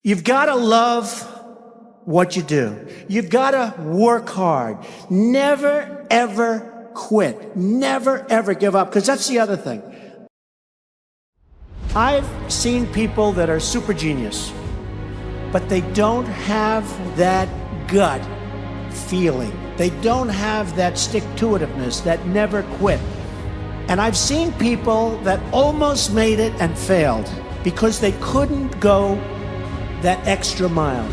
You've got to love what you do. You've got to work hard. Never, ever quit. Never, ever give up, because that's the other thing. I've seen people that are super genius, but they don't have that gut feeling. They don't have that stick-to-itiveness, that never quit. And I've seen people that almost made it and failed because they couldn't go that extra mile.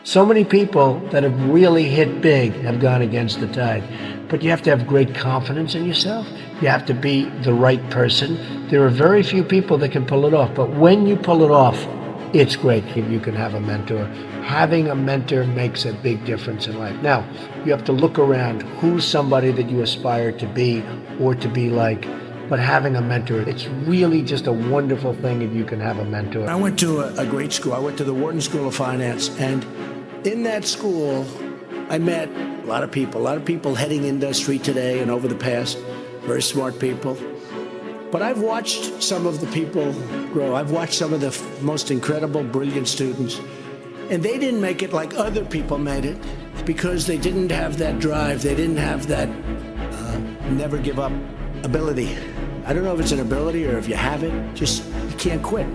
So many people that have really hit big have gone against the tide. But you have to have great confidence in yourself. You have to be the right person. There are very few people that can pull it off. But when you pull it off, it's great if you can have a mentor. Having a mentor makes a big difference in life. Now, you have to look around. Who's somebody that you aspire to be or to be like? But having a mentor, it's really just a wonderful thing if you can have a mentor. I went to a great school. I went to the Wharton School of Finance, and in that school, I met a lot of people heading industry today and over the past, very smart people. But I've watched some of the people grow. I've watched some of the most incredible, brilliant students, and they didn't make it like other people made it because they didn't have that drive. They didn't have that never give up ability. I don't know if it's an ability or if you have it, just you can't quit.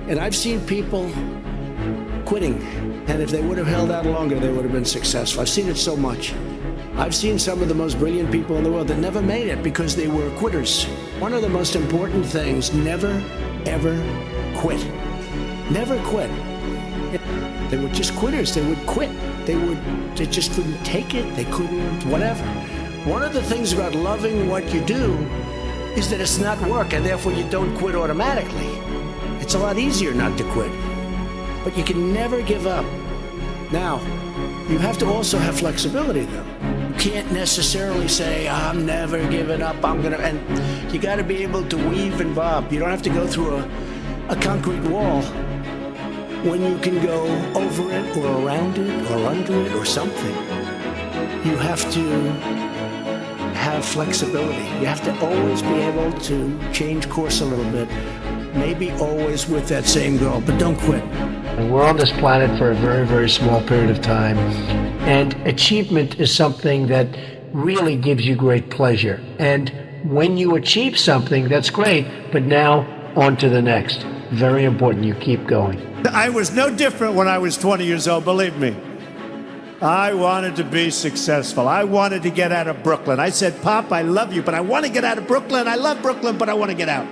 And I've seen people quitting, and if they would have held out longer, they would have been successful. I've seen it so much. I've seen some of the most brilliant people in the world that never made it because they were quitters. One of the most important things, never, ever quit. Never quit. They were just quitters. They would quit. They just couldn't take it. They couldn't, whatever. One of the things about loving what you do is that it's not work, and therefore you don't quit automatically. It's a lot easier not to quit. But you can never give up. Now, you have to also have flexibility, though. You can't necessarily say, I'm never giving up, and you got to be able to weave and bob. You don't have to go through a concrete wall when you can go over it or around it or under it or something. You have to have flexibility. You have to always be able to change course a little bit, maybe always with that same goal, but don't quit. And we're on this planet for a very, very small period of time. And achievement is something that really gives you great pleasure. And when you achieve something, that's great, but now on to the next. Very important, you keep going. I was no different when I was 20 years old, believe me. I wanted to be successful. I wanted to get out of Brooklyn. I said, Pop, I love you, but I want to get out of Brooklyn. I love Brooklyn, but I want to get out.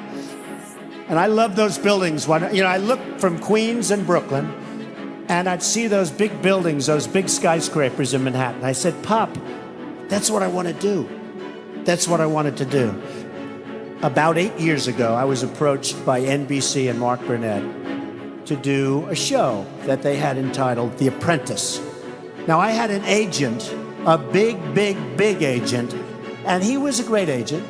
And I love those buildings. I looked from Queens and Brooklyn, and I'd see those big buildings, those big skyscrapers in Manhattan. I said, Pop, that's what I want to do. That's what I wanted to do. About 8 years ago, I was approached by NBC and Mark Burnett to do a show that they had entitled The Apprentice. Now, I had an agent, a big agent, and he was a great agent.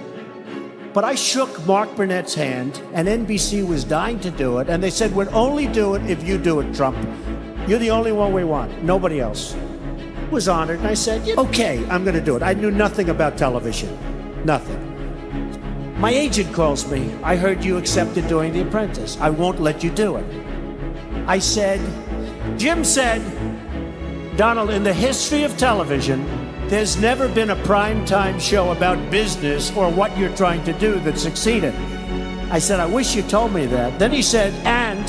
But I shook Mark Burnett's hand, and NBC was dying to do it, and they said, we'd only do it if you do it, Trump. You're the only one we want, nobody else. I was honored, and I said, yeah, okay, I'm going to do it. I knew nothing about television, nothing. My agent calls me. I heard you accepted doing The Apprentice. I won't let you do it. I said, Jim said, Donald, in the history of television, there's never been a primetime show about business or what you're trying to do that succeeded. I said, I wish you told me that. Then he said, and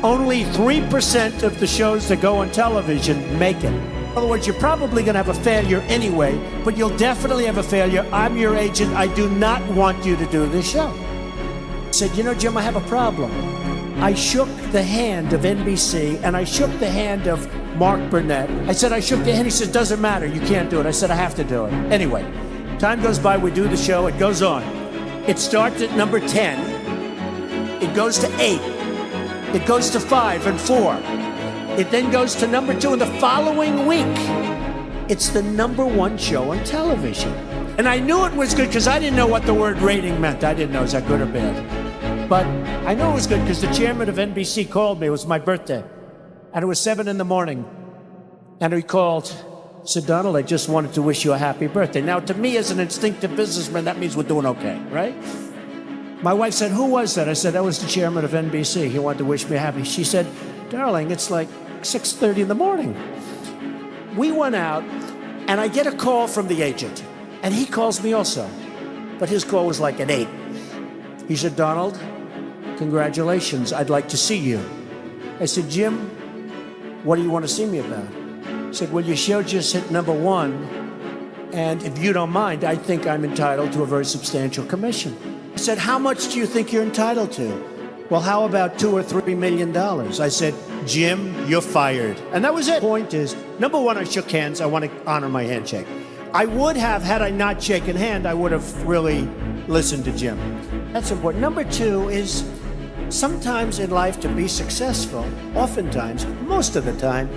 only 3% of the shows that go on television make it. In other words, you're probably going to have a failure anyway, but you'll definitely have a failure. I'm your agent. I do not want you to do this show. I said, you know, Jim, I have a problem. I shook the hand of NBC, and I shook the hand of Mark Burnett. I said, I shook the hand. He said, doesn't matter. You can't do it. I said, I have to do it. Anyway, time goes by. We do the show. It goes on. It starts at number 10. It goes to 8. It goes to 5 and 4. It then goes to number 2 in the following week. It's the number 1 show on television. And I knew it was good because I didn't know what the word rating meant. I didn't know, is that good or bad? But I know it was good because the chairman of NBC called me. It was my birthday. And it was 7 in the morning. And he called, said, Donald, I just wanted to wish you a happy birthday. Now, to me, as an instinctive businessman, that means we're doing okay, right? My wife said, who was that? I said, that was the chairman of NBC. He wanted to wish me a happy. She said, darling, it's like 6:30 in the morning. We went out, and I get a call from the agent. And he calls me also. But his call was like at 8. He said, Donald, congratulations, I'd like to see you. I said, Jim, what do you want to see me about? He said, well, your show just hit number 1. And if you don't mind, I think I'm entitled to a very substantial commission. I said, how much do you think you're entitled to? Well, how about $2 or $3 million? I said, Jim, you're fired. And that was it. Point is, number 1, I shook hands. I want to honor my handshake. I would have, had I not shaken hand, I would have really listened to Jim. That's important. Number 2 is, sometimes in life to be successful, oftentimes, most of the time,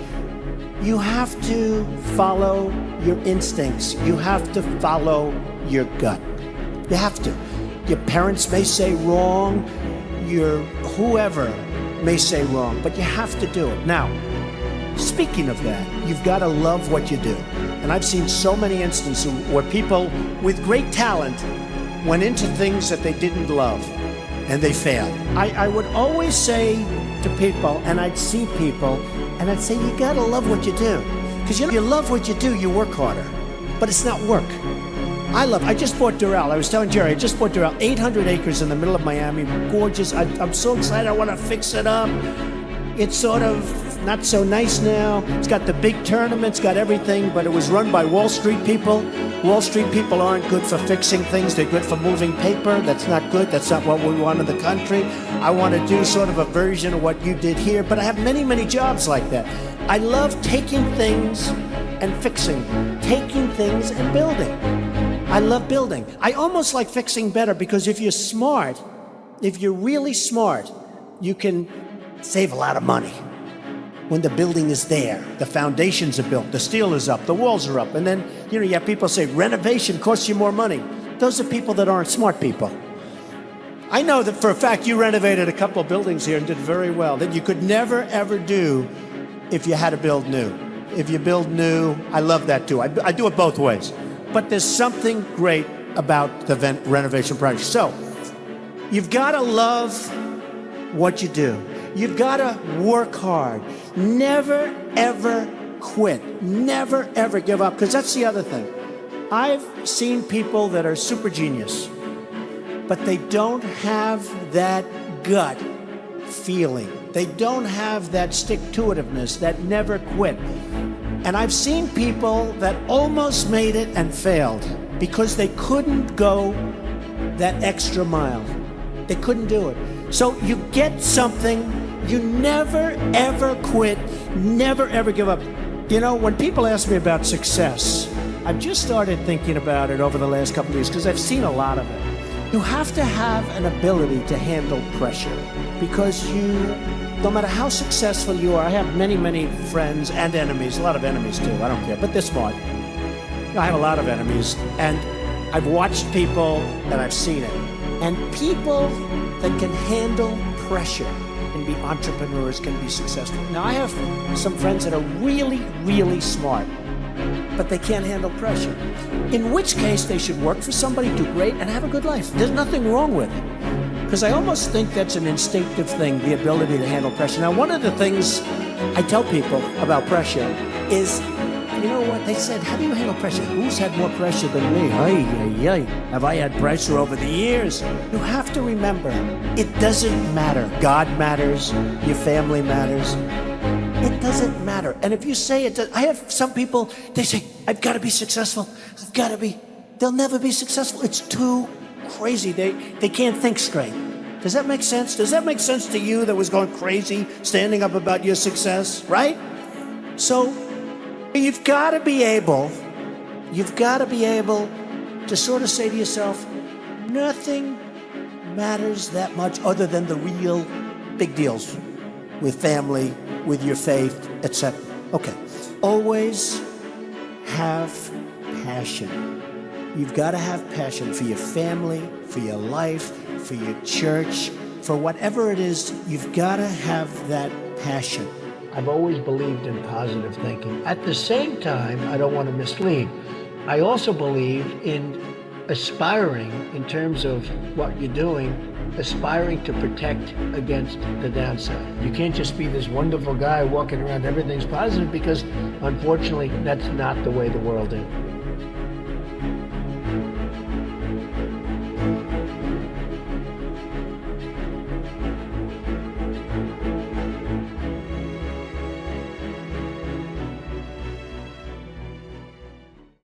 you have to follow your instincts. You have to follow your gut. You have to. Your parents may say wrong, your whoever may say wrong, but you have to do it. Now, speaking of that, you've got to love what you do. And I've seen so many instances where people with great talent went into things that they didn't love, and they failed. I would always say to people, and I'd see people, and I'd say, you got to love what you do. Because you love what you do, you work harder. But it's not work. I just bought Doral. I was telling Jerry, I just bought Doral, 800 acres in the middle of Miami, gorgeous. I'm so excited, I want to fix it up. It's sort of not so nice now. It's got the big tournaments, got everything, but it was run by Wall Street people. Wall Street people aren't good for fixing things. They're good for moving paper. That's not good. That's not what we want in the country. I want to do sort of a version of what you did here, but I have many, many jobs like that. I love taking things and fixing them, taking things and building. I love building. I almost like fixing better because if you're smart, if you're really smart, you can save a lot of money. When the building is there, the foundations are built, the steel is up, the walls are up, and then, you have people say renovation costs you more money. Those are people that aren't smart people. I know that for a fact you renovated a couple of buildings here and did very well, that you could never ever do if you had to build new. If you build new, I love that too. I do it both ways. But there's something great about the renovation project. So, you've got to love what you do. You've got to work hard. Never, ever quit. Never, ever give up, because that's the other thing. I've seen people that are super genius, but they don't have that gut feeling. They don't have that stick-to-itiveness, that never quit. And I've seen people that almost made it and failed because they couldn't go that extra mile. They couldn't do it. So you get something, you never, ever quit, never, ever give up. When people ask me about success, I've just started thinking about it over the last couple of years because I've seen a lot of it. You have to have an ability to handle pressure because no matter how successful you are, I have many, many friends and enemies, a lot of enemies too, I don't care, but they're smart. I have a lot of enemies, and I've watched people and I've seen it. And people that can handle pressure and be entrepreneurs can be successful. Now, I have some friends that are really, really smart, but they can't handle pressure. In which case, they should work for somebody, do great, and have a good life. There's nothing wrong with it. Because I almost think that's an instinctive thing, the ability to handle pressure. Now, one of the things I tell people about pressure is, you know what? They said, how do you handle pressure? Who's had more pressure than me? Have I had pressure over the years? You have to remember, it doesn't matter. God matters. Your family matters. It doesn't matter. And if you say it, I have some people, they say, I've got to be successful. I've got to be. They'll never be successful. It's too crazy. They can't think straight. Does that make sense? Does that make sense to you that was going crazy, standing up about your success, right? So you've got to be able to sort of say to yourself, nothing matters that much other than the real big deals. with family, with your faith, etc. Okay. Always have passion. You've got to have passion for your family, for your life, for your church, for whatever it is. You've got to have that passion. I've always believed in positive thinking. At the same time, I don't want to mislead. I also believe in aspiring, in terms of what you're doing, aspiring to protect against the downside. You can't just be this wonderful guy walking around, everything's positive, because unfortunately, that's not the way the world is.